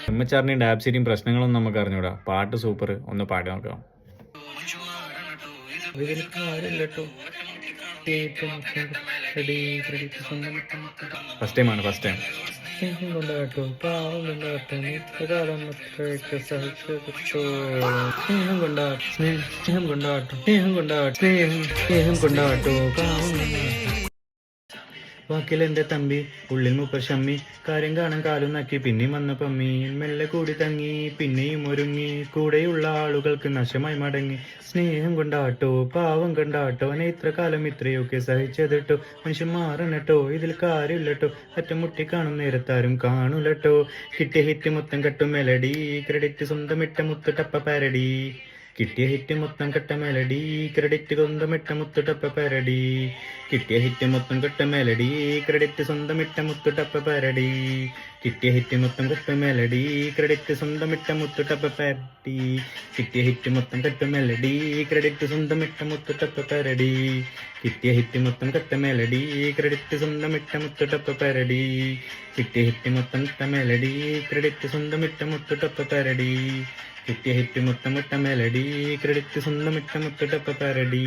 എമ്മച്ചാറിൻ്റെയും ഡാബ്സിൻ്റെയും പ്രശ്നങ്ങളൊന്നും നമുക്ക് അറിഞ്ഞൂടാ. പാട്ട് സൂപ്പർ, ഒന്ന് പാടി നോക്കാം. ഫസ്റ്റ് ടൈമാണ്, ഫസ്റ്റ് ടൈം. സ്നേഹം കൊണ്ടാട്ടോ പാവം കൊണ്ടാട്ടോ മിത്രകാലം സ്നേഹം കൊണ്ടാട്ടോ സ്നേഹം കൊണ്ടാട്ടോ സ്നേഹം കൊണ്ടാട്ടോ സ്നേഹം കൊണ്ടാട്ടോ പാവം കൊണ്ടാട്ടോ. വാക്കിലെന്റെ തമ്പി ഉള്ളിൽ മൂപ്പർ ഷമ്മി, കാര്യം കാണാൻ കാലും നക്കി പിന്നെയും വന്ന പമ്മി, മെല്ലെ കൂടി തങ്ങി പിന്നെയും ഒരുങ്ങി, കൂടെയുള്ള ആളുകൾക്ക് നശമായി മടങ്ങി. സ്നേഹം കൊണ്ടാട്ടോ പാവം കൊണ്ടാട്ടോ അവനെ ഇത്ര കാലം ഇത്രയൊക്കെ സഹിച്ചതിട്ടോ, മനുഷ്യൻ മാറണട്ടോ ഇതിൽ കാര്യമില്ലട്ടോ, അറ്റമുട്ടി കാണും നേരത്താരും കാണൂലട്ടോ. കിട്ടിയ ഹിറ്റ് മൊത്തം കട്ടും മെലഡി, ക്രെഡിറ്റ് സ്വന്തം ഇട്ട മുത്ത് ടപ്പ പാരഡി. കിട്ടിയ ഹിറ്റ് മൊത്തം കട്ട മെലഡി, ക്രെഡിറ്റ് സ്വന്തമിട്ട മുത്ത് ടപ്പ പാരഡി. കിട്ടിയ ഹിറ്റ് മൊത്തം കട്ട മെലഡി, ക്രെഡിറ്റ് സ്വന്തമിട്ട മുത്ത് ടപ്പ പാരഡി. കിട്ടിയ ഹിറ്റ് മൊത്തം കട്ട മെലഡി, ക്രെഡിറ്റ് സ്വന്തമിട്ട മുത്ത് ടപ്പ പാരഡി. കിട്ടിയ ഹിറ്റ് മൊത്തം കട്ട മെലഡി, ക്രെഡിറ്റ് സ്വന്തമിട്ട മുത്ത് ടപ്പ പാരഡി. കിട്ടിയ ഹിറ്റ് മൊത്തം കട്ട മെലഡി, ക്രെഡിറ്റ് സ്വന്തമിട്ട മുത്ത് ടപ്പ പാരഡി. കിട്ടിയ ഹിറ്റ് മൊത്തം കട്ട മെലഡി, ക്രെഡിറ്റ് സ്വന്തമിട്ട മുത്ത് ടപ്പ പാരഡി. കിട്ടിയ ഹിറ്റ് മൊത്തം മുട്ട മെലഡി, ക്രെഡിറ്റ് സ്വന്തമിട്ട മുത്ത് ടപ്പ പാരഡി.